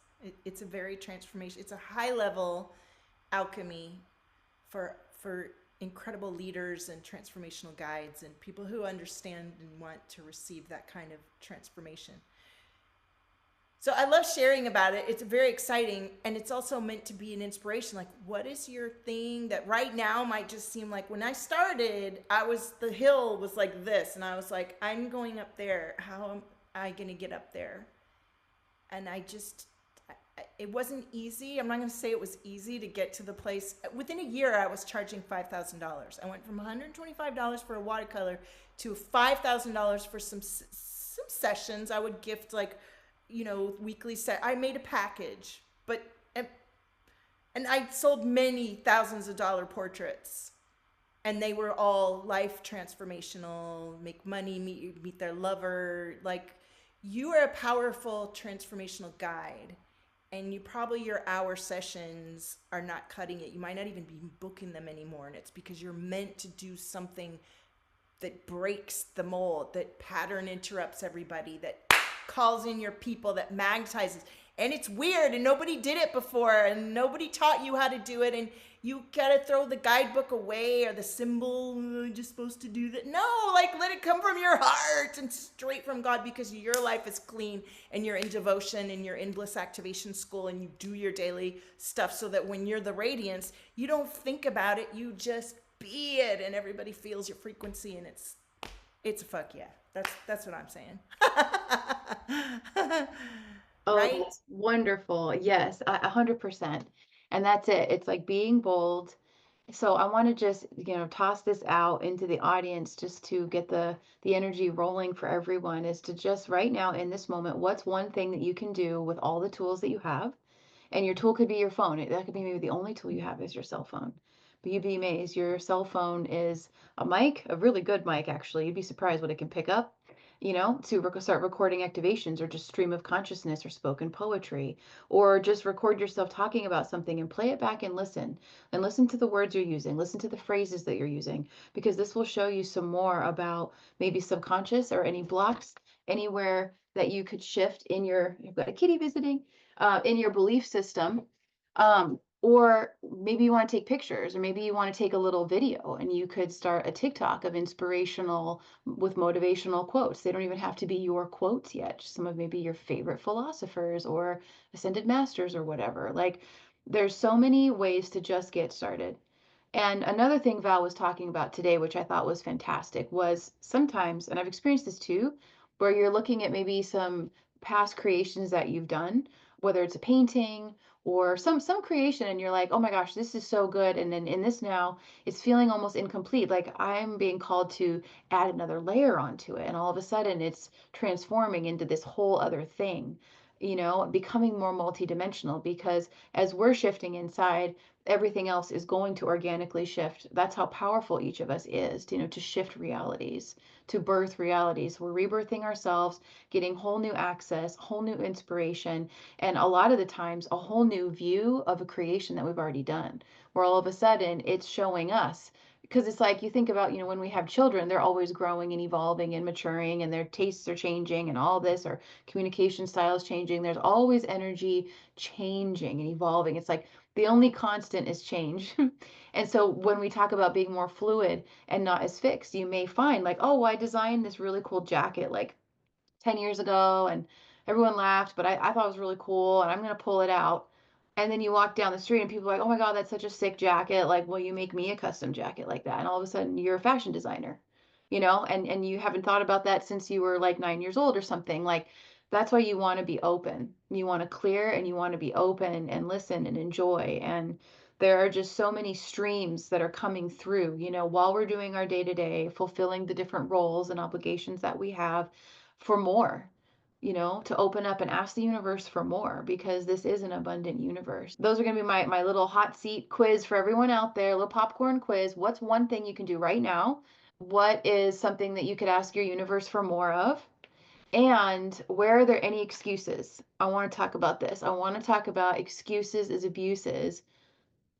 It's a very transformation. It's a high level alchemy for incredible leaders and transformational guides and people who understand and want to receive that kind of transformation. So I love sharing about it. It's very exciting, and it's also meant to be an inspiration. Like, what is your thing that right now might just seem like, when I started, the hill was like this, and I was like, I'm going up there. How am I going to get up there? And it wasn't easy. I'm not going to say it was easy to get to the place. Within a year, I was charging $5,000. I went from $125 for a watercolor to $5,000 for some sessions. I would gift weekly set. I made a package, and I sold many thousands of dollar portraits, and they were all life transformational, make money, meet their lover. Like, you are a powerful transformational guide, and your hour sessions are not cutting it. You might not even be booking them anymore, and it's because you're meant to do something that breaks the mold, that pattern interrupts everybody, that calls in your people, that magnetizes. And it's weird, and nobody did it before, and nobody taught you how to do it, and you gotta throw the guidebook away or the symbol. You're just supposed to do that. No, like let it come from your heart and straight from God, because your life is clean and you're in devotion and you're in Bliss Activation School and you do your daily stuff, so that when you're the radiance, you don't think about it. You just be it, and everybody feels your frequency, and it's a fuck yeah. That's what I'm saying. Oh, Right? that's wonderful. Yes, 100%. And that's it. It's like being bold. So I want to just, toss this out into the audience just to get the energy rolling for everyone, is to just right now in this moment, what's one thing that you can do with all the tools that you have? And your tool could be your phone. That could be maybe the only tool you have is your cell phone. But you'd be amazed. Your cell phone is a mic, a really good mic, actually. You'd be surprised what it can pick up, to start recording activations or just stream of consciousness or spoken poetry, or just record yourself talking about something and play it back and listen to the words you're using, listen to the phrases that you're using, because this will show you some more about maybe subconscious or any blocks anywhere that you could shift in you've got a kitty visiting, in your belief system. Or maybe you want to take pictures, or maybe you want to take a little video and you could start a TikTok of inspirational with motivational quotes. They don't even have to be your quotes yet, just some of maybe your favorite philosophers or ascended masters or whatever. Like, there's so many ways to just get started. And another thing Val was talking about today, which I thought was fantastic, was sometimes, and I've experienced this too, where you're looking at maybe some past creations that you've done, whether it's a painting or some creation, and you're like, oh my gosh, this is so good. And then in this now, it's feeling almost incomplete. Like I'm being called to add another layer onto it. And all of a sudden it's transforming into this whole other thing, becoming more multidimensional, because as we're shifting inside, everything else is going to organically shift. That's how powerful each of us is, to shift realities, to birth realities. We're rebirthing ourselves, getting whole new access, whole new inspiration, and a lot of the times a whole new view of a creation that we've already done, where all of a sudden it's showing us. Because it's like you think about, when we have children, they're always growing and evolving and maturing, and their tastes are changing and all this, or communication styles changing. There's always energy changing and evolving. It's like the only constant is change. And so when we talk about being more fluid and not as fixed, you may find like, oh, well, I designed this really cool jacket like 10 years ago and everyone laughed, but I thought it was really cool and I'm going to pull it out. And then you walk down the street and people are like, oh my God, that's such a sick jacket. Like, will you make me a custom jacket like that? And all of a sudden you're a fashion designer, and you haven't thought about that since you were like 9 years old or something. Like, that's why you want to be open. You want to clear and you want to be open and listen and enjoy. And there are just so many streams that are coming through, while we're doing our day to day, fulfilling the different roles and obligations that we have, for more, to open up and ask the universe for more, because this is an abundant universe. Those are going to be my little hot seat quiz for everyone out there, a little popcorn quiz. What's one thing you can do right now? What is something that you could ask your universe for more of? And where are there any excuses? I want to talk about this. I want to talk about excuses as abuses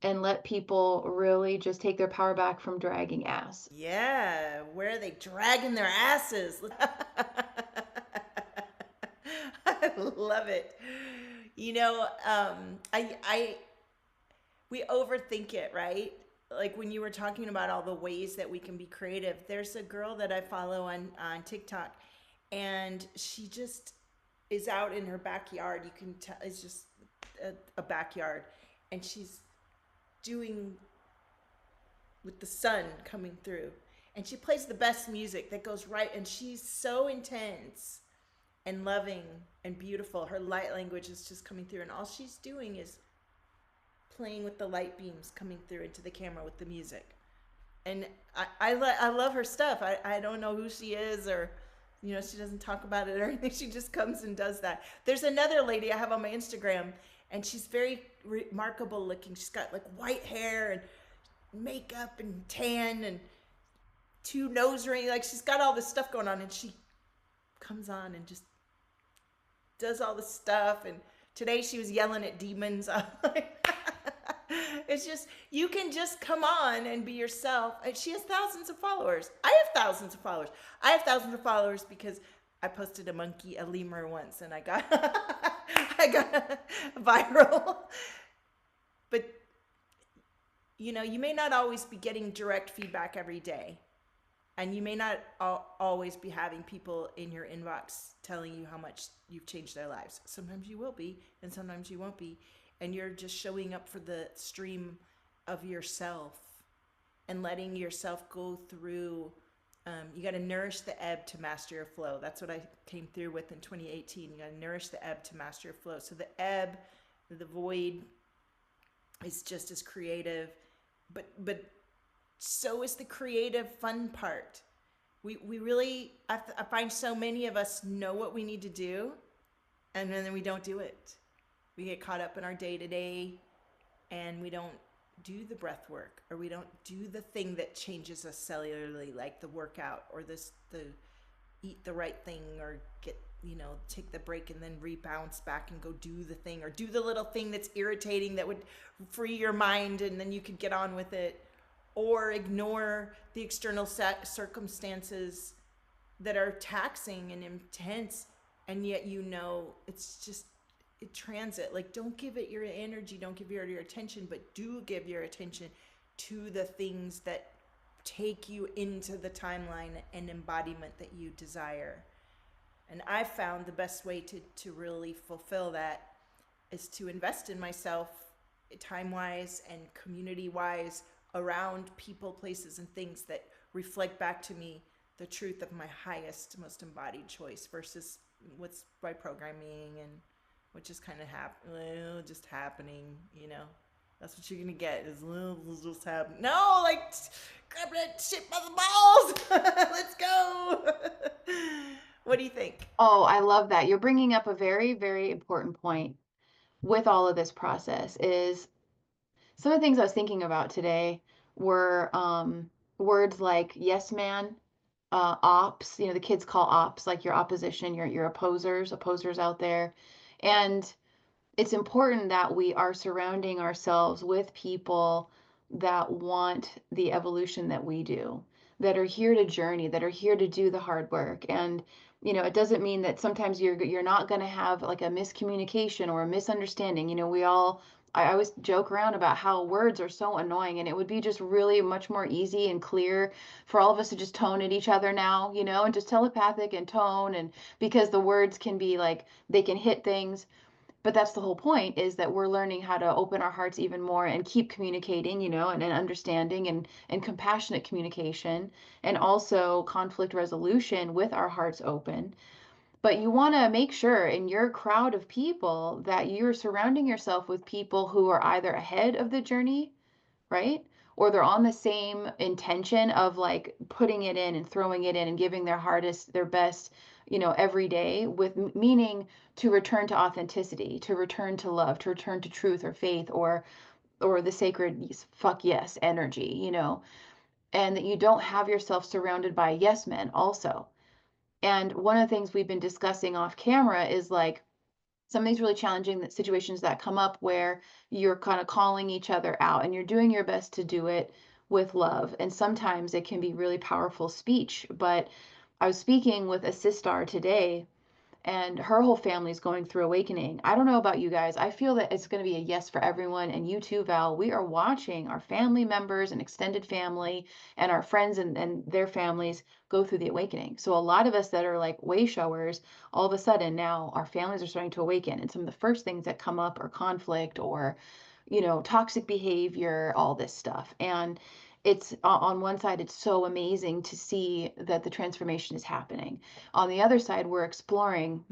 and let people really just take their power back from dragging ass. Yeah, where are they dragging their asses? I love it. I we overthink it, right? Like when you were talking about all the ways that we can be creative. There's a girl that I follow on TikTok, and she just is out in her backyard. You can tell it's just a backyard, and she's doing with the sun coming through. And she plays the best music that goes right, and she's so intense and loving and beautiful. Her light language is just coming through, and all she's doing is playing with the light beams coming through into the camera with the music. And I love her stuff. I don't know who she is, or she doesn't talk about it or anything. She just comes and does that. There's another lady I have on my Instagram, and she's very remarkable looking. She's got like white hair and makeup and tan and two nose rings. Like she's got all this stuff going on, and she comes on and just does all this stuff. And today she was yelling at demons. It's just, you can just come on and be yourself. And she has thousands of followers. I have thousands of followers. I have thousands of followers because I posted a lemur once, and I got I got viral. But you may not always be getting direct feedback every day, and you may not always be having people in your inbox telling you how much you've changed their lives. Sometimes you will be, and sometimes you won't be. And you're just showing up for the stream of yourself and letting yourself go through. You got to nourish the ebb to master your flow. That's what I came through with in 2018. You got to nourish the ebb to master your flow. So the ebb, the void, is just as creative, but so is the creative fun part. We really, I find so many of us know what we need to do, and then we don't do it. We get caught up in our day to day, and we don't do the breath work, or we don't do the thing that changes us cellularly, like the workout, or the eat the right thing, or get, take the break and then rebounce back and go do the thing, or do the little thing that's irritating that would free your mind and then you could get on with it, or ignore the external circumstances that are taxing and intense, and yet it's just it transit. Like, don't give it your energy, don't give it your attention, but do give your attention to the things that take you into the timeline and embodiment that you desire. And I've found the best way to really fulfill that is to invest in myself, time wise and community wise, around people, places, and things that reflect back to me the truth of my highest, most embodied choice, versus what's by programming and which is kind of just happening. That's what you're gonna get is just happen. No, like, grab that shit by the balls. Let's go. What do you think? Oh, I love that. You're bringing up a very, very important point with all of this process is some of the things I was thinking about today were words like yes man, ops, the kids call ops, like your opposition, your opposers out there. And it's important that we are surrounding ourselves with people that want the evolution that we do, that are here to journey, that are here to do the hard work. And it doesn't mean that sometimes you're not going to have like a miscommunication or a misunderstanding. I always joke around about how words are so annoying, and it would be just really much more easy and clear for all of us to just tone at each other now, and just telepathic and tone, and because the words can be like they can hit things, but that's the whole point, is that we're learning how to open our hearts even more and keep communicating, and understanding and compassionate communication, and also conflict resolution with our hearts open. But you want to make sure in your crowd of people that you're surrounding yourself with people who are either ahead of the journey, right? Or they're on the same intention of like putting it in and throwing it in and giving their hardest, their best, every day, with meaning to return to authenticity, to return to love, to return to truth or faith, or the sacred fuck yes energy, and that you don't have yourself surrounded by yes men also. And one of the things we've been discussing off camera is like some of these really challenging situations that come up where you're kind of calling each other out and you're doing your best to do it with love. And sometimes it can be really powerful speech. But I was speaking with a sister today, and her whole family's going through awakening. I don't know about you guys. I feel that it's going to be a yes for everyone. And you too, Val. We are watching our family members and extended family and our friends and their families go through the awakening. So a lot of us that are like way showers, all of a sudden now our families are starting to awaken. And some of the first things that come up are conflict or, toxic behavior, all this stuff. And it's on one side, it's so amazing to see that the transformation is happening. On the other side, we're exploring,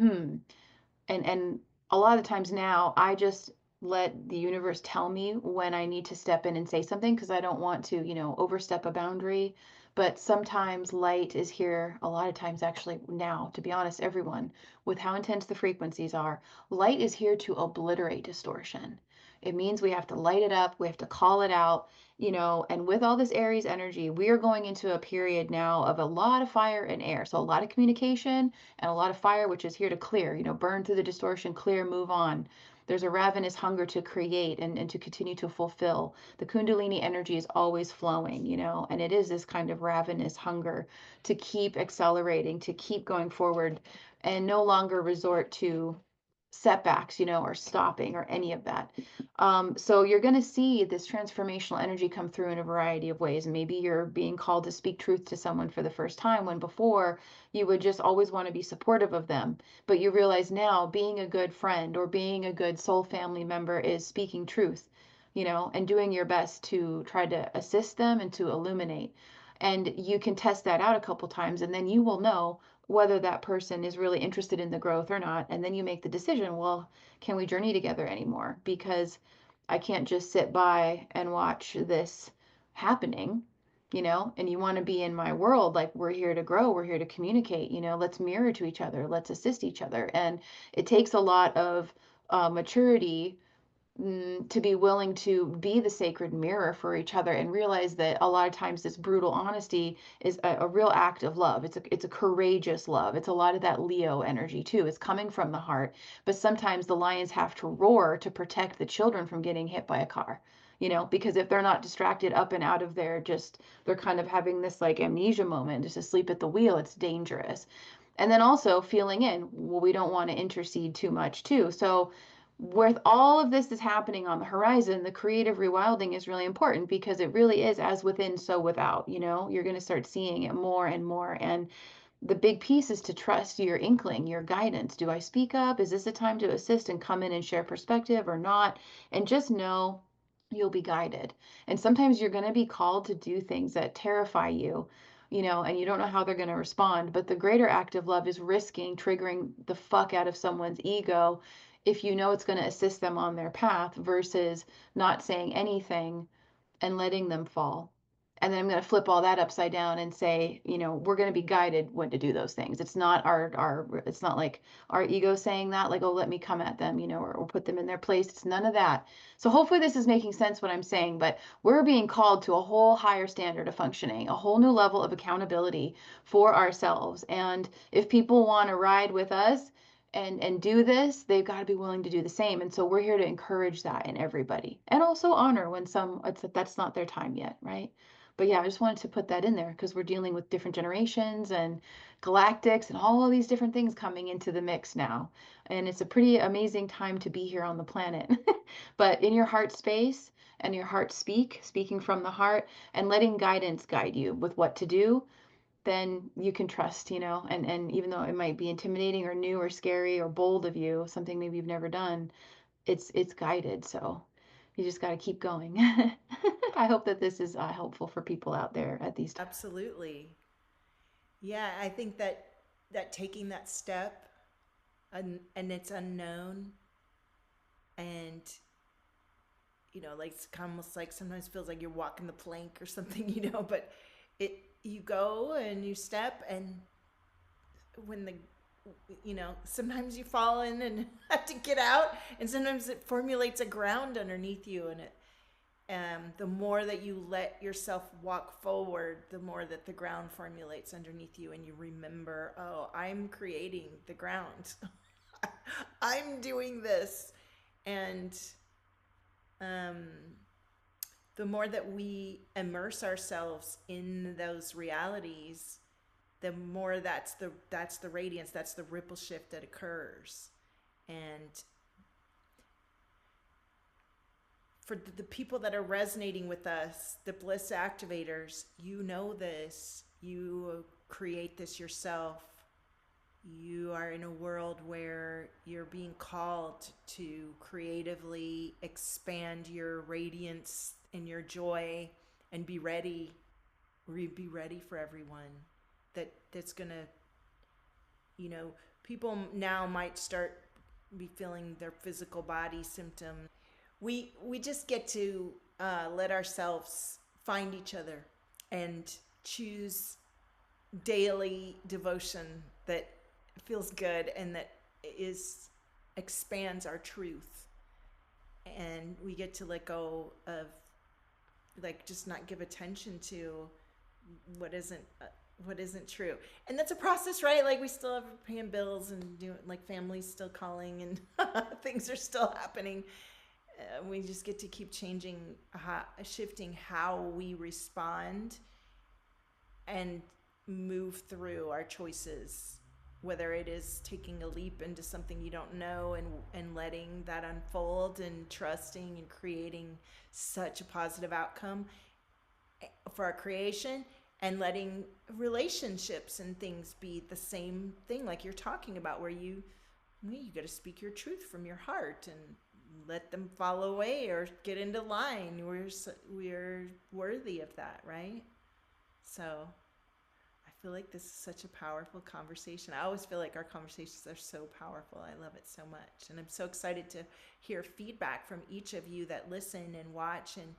and a lot of times now I just let the universe tell me when I need to step in and say something because I don't want to, overstep a boundary. But sometimes light is here, a lot of times actually now, to be honest, everyone, with how intense the frequencies are, light is here to obliterate distortion. It means we have to light it up, we have to call it out, and with all this Aries energy, we are going into a period now of a lot of fire and air. So a lot of communication and a lot of fire, which is here to clear, burn through the distortion, clear, move on. There's a ravenous hunger to create and to continue to fulfill. The Kundalini energy is always flowing, and it is this kind of ravenous hunger to keep accelerating, to keep going forward, and no longer resort to setbacks, or stopping or any of that. So you're going to see this transformational energy come through in a variety of ways. Maybe you're being called to speak truth to someone for the first time when before you would just always want to be supportive of them. But you realize now being a good friend or being a good soul family member is speaking truth, and doing your best to try to assist them and to illuminate. And you can test that out a couple times, and then you will know whether that person is really interested in the growth or not. And then you make the decision, well, can we journey together anymore? Because I can't just sit by and watch this happening, and you want to be in my world. Like, we're here to grow, we're here to communicate, let's mirror to each other, let's assist each other. And it takes a lot of maturity, to be willing to be the sacred mirror for each other and realize that a lot of times this brutal honesty is a real act of love. It's a courageous love. It's a lot of that Leo energy too. It's coming from the heart. But sometimes the lions have to roar to protect the children from getting hit by a car. Because if they're not distracted up and out of their just, they're kind of having this like amnesia moment, just asleep at the wheel, it's dangerous. And then also feeling in, well, we don't want to intercede too much too. So with all of this is happening on the horizon, the creative rewilding is really important because it really is as within, so without. You're going to start seeing it more and more. And the big piece is to trust your inkling, your guidance. Do I speak up? Is this a time to assist and come in and share perspective or not? And just know you'll be guided. And sometimes you're going to be called to do things that terrify you. And you don't know how they're going to respond. But the greater act of love is risking triggering the fuck out of someone's ego if you know it's going to assist them on their path versus not saying anything and letting them fall. And then I'm going to flip all that upside down and say, we're going to be guided when to do those things. It's not it's not like our ego saying that, like, oh, let me come at them, or put them in their place. It's none of that. So hopefully this is making sense what I'm saying, but we're being called to a whole higher standard of functioning, a whole new level of accountability for ourselves. And if people want to ride with us, and do this, they've got to be willing to do the same. And so we're here to encourage that in everybody and also honor when that's not their time yet, right? But yeah, I just wanted to put that in there because we're dealing with different generations and galactics and all of these different things coming into the mix now. And it's a pretty amazing time to be here on the planet. But in your heart space and your heart speaking from the heart and letting guidance guide you with what to do, then you can trust, and even though it might be intimidating or new or scary or bold of you, something maybe you've never done, it's guided. So you just got to keep going. I hope that this is helpful for people out there at these times. Absolutely. Yeah, I think that taking that step, and it's unknown, and like it's almost like sometimes feels like you're walking the plank or something, but it you go and you step, and when the sometimes you fall in and have to get out, and sometimes it formulates a ground underneath you, and the more that you let yourself walk forward, the more that the ground formulates underneath you, and you remember, oh, I'm creating the ground. I'm doing this. And um, the more that we immerse ourselves in those realities, the more that's the radiance, that's the ripple shift that occurs. And for the people that are resonating with us, the Bliss activators, you know this. You create this yourself. You are in a world where you're being called to creatively expand your radiance and your joy, and be ready. Be ready for everyone. That's gonna, people now might start be feeling their physical body symptoms. We just get to let ourselves find each other and choose daily devotion that feels good and that is expands our truth, and we get to let go of, like, just not give attention to what isn't true. And that's a process, right? Like, we still have paying bills and doing, like, families still calling, and things are still happening. We just get to keep shifting how we respond and move through our choices whether it is taking a leap into something you don't know and letting that unfold and trusting and creating such a positive outcome for our creation, and letting relationships and things be the same thing like you're talking about, where you got to speak your truth from your heart and let them fall away or get into line. We're worthy of that, right? So I feel like this is such a powerful conversation. I always feel like our conversations are so powerful. I love it so much. And I'm so excited to hear feedback from each of you that listen and watch, and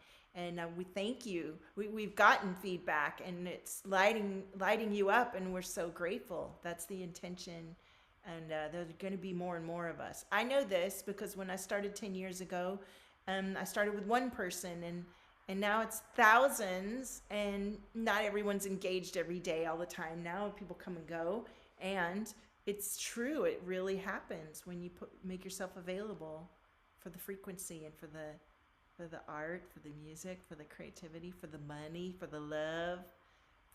we thank you. We've gotten feedback, and it's lighting you up, and we're so grateful. That's the intention, and there's going to be more and more of us. I know this because when I started 10 years ago, I started with one person, and now it's thousands, and not everyone's engaged every day all the time. Now people come and go, and it's true. It really happens when you make yourself available for the frequency and for the art, for the music, for the creativity, for the money, for the love,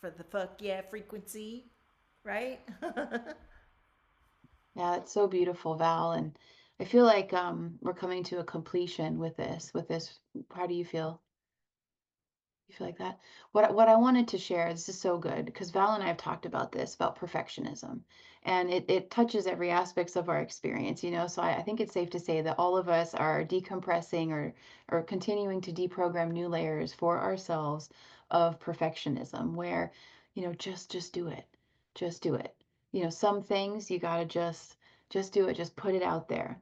for the fuck yeah frequency, right? Yeah, it's so beautiful, Val. And I feel like we're coming to a completion with this. How do you feel? You feel like that? What I wanted to share, this is so good because Val and I have talked about this, about perfectionism. And it touches every aspects of our experience, you know. So I think it's safe to say that all of us are decompressing or continuing to deprogram new layers for ourselves of perfectionism, where, you know, just do it. Just do it. You know, some things you gotta just do it, just put it out there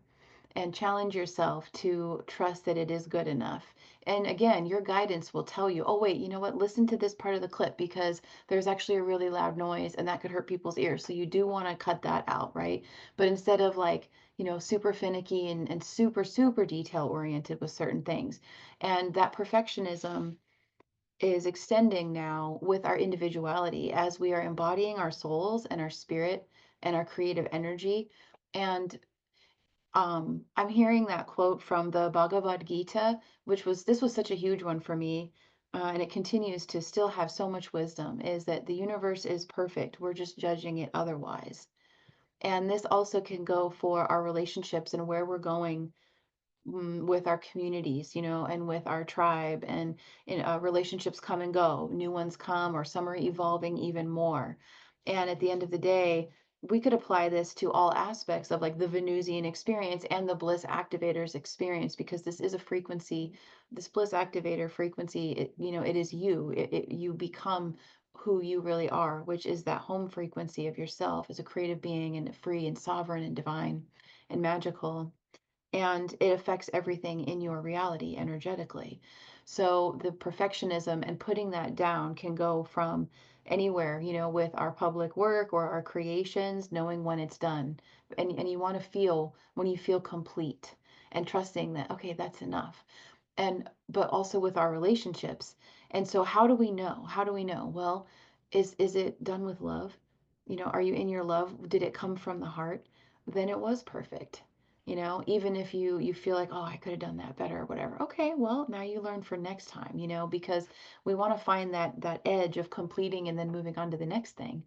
and challenge yourself to trust that it is good enough. And again, your guidance will tell you, oh, wait, you know what? Listen to this part of the clip because there's actually a really loud noise and that could hurt people's ears. So you do want to cut that out, right? But instead of like, you know, super finicky and super detail oriented with certain things. And that perfectionism is extending now with our individuality as we are embodying our souls and our spirit and our creative energy. And I'm hearing that quote from the Bhagavad Gita, this was such a huge one for me, and it continues to still have so much wisdom, is that the universe is perfect. We're just judging it otherwise. And this also can go for our relationships and where we're going with our communities, you know, and with our tribe, and relationships come and go, new ones come, or some are evolving even more. And at the end of the day, we could apply this to all aspects of like the Venusian experience and the Bliss Activators experience, because this is a frequency, this Bliss Activator frequency, you know, it is you, you become who you really are, which is that home frequency of yourself as a creative being and free and sovereign and divine and magical, and it affects everything in your reality energetically. So the perfectionism and putting that down can go from anywhere, you know, with our public work or our creations, knowing when it's done. And you want to feel when you feel complete and trusting that, okay, that's enough. And but also with our relationships. And so how do we know? How do we know? Well, is it done with love? You know, are you in your love? Did it come from the heart? Then it was perfect. You know, even if you feel like, oh, I could have done that better or whatever. Okay, well, now you learn for next time, you know, because we want to find that edge of completing and then moving on to the next thing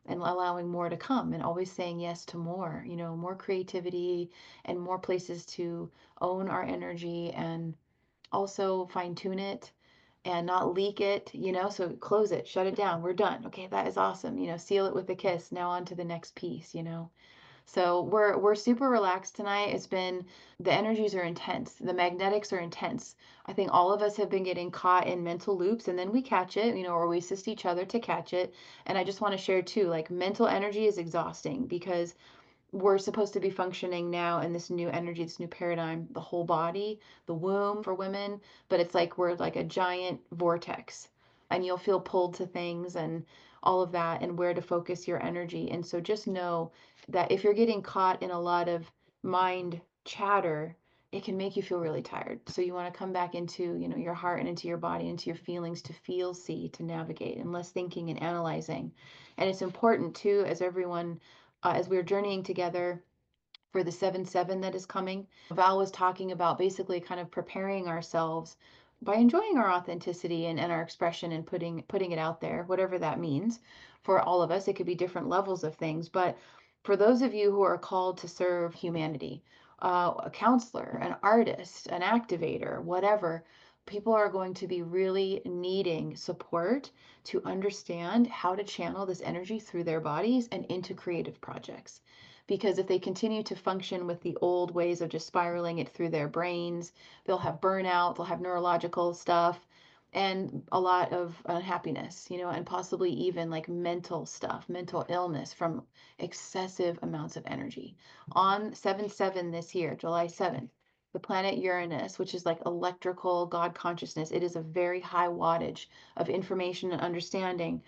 and allowing more to come and always saying yes to more, you know, more creativity and more places to own our energy and also fine tune it and not leak it, you know, so close it, shut it down. We're done. Okay, that is awesome. You know, seal it with a kiss. Now on to the next piece, you know. So we're super relaxed tonight. It's been the energies are intense. The magnetics are intense. I think all of us have been getting caught in mental loops and then we catch it, you know, or we assist each other to catch it. And I just want to share too, like mental energy is exhausting because we're supposed to be functioning now in this new energy, this new paradigm, the whole body, the womb for women, but it's like we're like a giant vortex and you'll feel pulled to things and all of that and where to focus your energy. And so just know that if you're getting caught in a lot of mind chatter, it can make you feel really tired. So you want to come back into, you know, your heart and into your body, into your feelings to feel, see, to navigate, and less thinking and analyzing. And it's important too, as everyone as we're journeying together for the 7/7 that is coming. Val was talking about basically kind of preparing ourselves by enjoying our authenticity and our expression and putting it out there, whatever that means for all of us. It could be different levels of things, but for those of you who are called to serve humanity, a counselor, an artist, an activator, whatever, people are going to be really needing support to understand how to channel this energy through their bodies and into creative projects. Because if they continue to function with the old ways of just spiraling it through their brains, they'll have burnout, they'll have neurological stuff, and a lot of unhappiness, and possibly even like mental stuff, mental illness from excessive amounts of energy. On 7/7 this year, July 7th, the planet Uranus, which is like electrical God consciousness, it is a very high wattage of information and understanding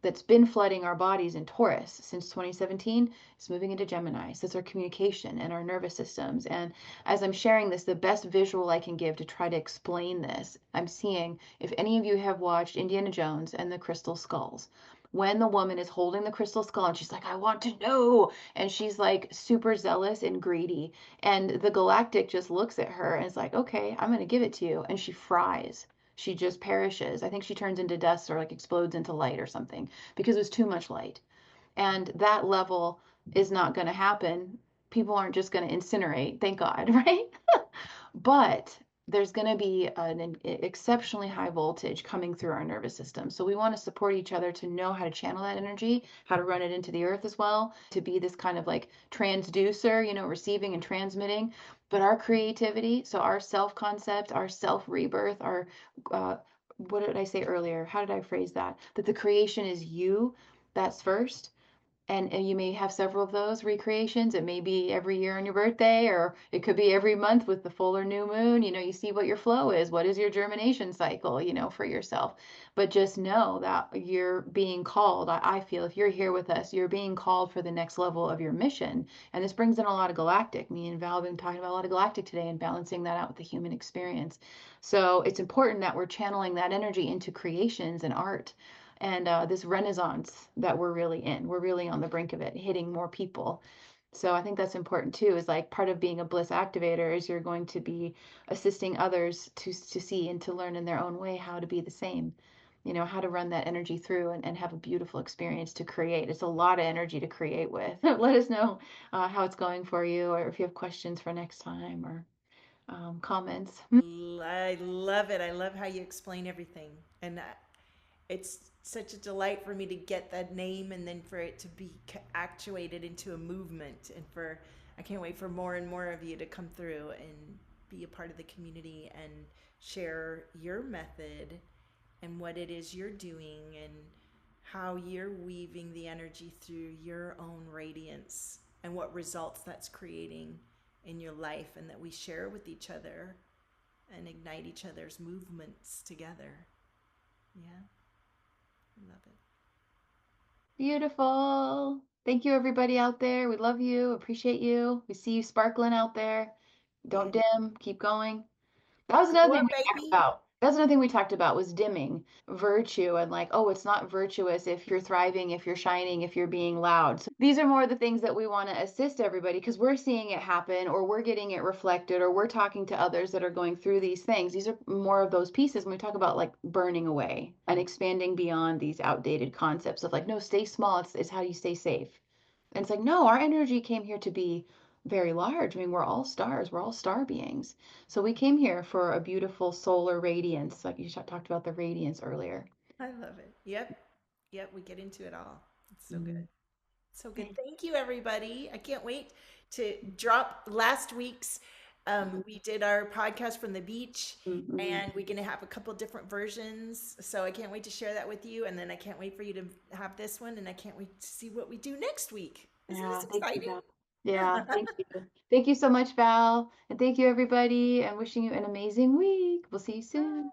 that's been flooding our bodies in Taurus since 2017. It's moving into Gemini. So it's our communication and our nervous systems. And as I'm sharing this, the best visual I can give to try to explain this, I'm seeing, if any of you have watched Indiana Jones and the Crystal Skulls, when the woman is holding the crystal skull and she's like, I want to know. And she's like super zealous and greedy. And the galactic just looks at her and is like, okay, I'm going to give it to you. And she fries. She just perishes. I think she turns into dust or like explodes into light or something because it was too much light. And that level is not going to happen. People aren't just going to incinerate, thank God, right? But there's going to be an exceptionally high voltage coming through our nervous system. So we want to support each other to know how to channel that energy, how to run it into the earth as well, to be this kind of like transducer, receiving and transmitting. But our creativity, so our self concept, our self rebirth, our, what did I say earlier? How did I phrase that? That the creation is you, that's first, and you may have several of those recreations. It may be every year on your birthday, or it could be every month with the full or new moon. You see what your flow is. What is your germination cycle, for yourself. But just know that you're being called. I feel if you're here with us, you're being called for the next level of your mission. And this brings in a lot of galactic. Me and Val have been talking about a lot of galactic today and balancing that out with the human experience. So it's important that we're channeling that energy into creations and art and this renaissance that we're really in. We're really on the brink of it, hitting more people. So I think that's important too, is like part of being a bliss activator is you're going to be assisting others to see and to learn in their own way how to be the same. How to run that energy through and have a beautiful experience to create. It's a lot of energy to create with. Let us know how it's going for you, or if you have questions for next time, or comments. I love it. I love how you explain everything. And it's such a delight for me to get that name and then for it to be actuated into a movement. And I can't wait for more and more of you to come through and be a part of the community and share your method and what it is you're doing and how you're weaving the energy through your own radiance and what results that's creating in your life, and that we share with each other and ignite each other's movements together. Yeah, I love it. Beautiful. Thank you, everybody out there. We love you, appreciate you. We see you sparkling out there. Yeah. Don't dim, keep going. That was another Go thing up, we talked baby. about. That's another thing we talked about was dimming virtue and like, oh, it's not virtuous if you're thriving, if you're shining, if you're being loud. So these are more the things that we want to assist everybody because we're seeing it happen or we're getting it reflected or we're talking to others that are going through these things. These are more of those pieces when we talk about like burning away and expanding beyond these outdated concepts of like, no, stay small. It's how you stay safe. And it's like, no, our energy came here to be very large. I mean, we're all stars, we're all star beings. So we came here for a beautiful solar radiance, like you talked about the radiance earlier. I love it. Yep. Yep. We get into it all. It's so good. Mm. So good. Thank you, everybody. I can't wait to drop last week's. We did our podcast from the beach, Mhm. and we're going to have a couple different versions. So I can't wait to share that with you. And then I can't wait for you to have this one. And I can't wait to see what we do next week. Isn't Yeah, this thank you, exciting? Val. Yeah, thank you. Thank you so much, Val. And thank you, everybody. And wishing you an amazing week. We'll see you soon.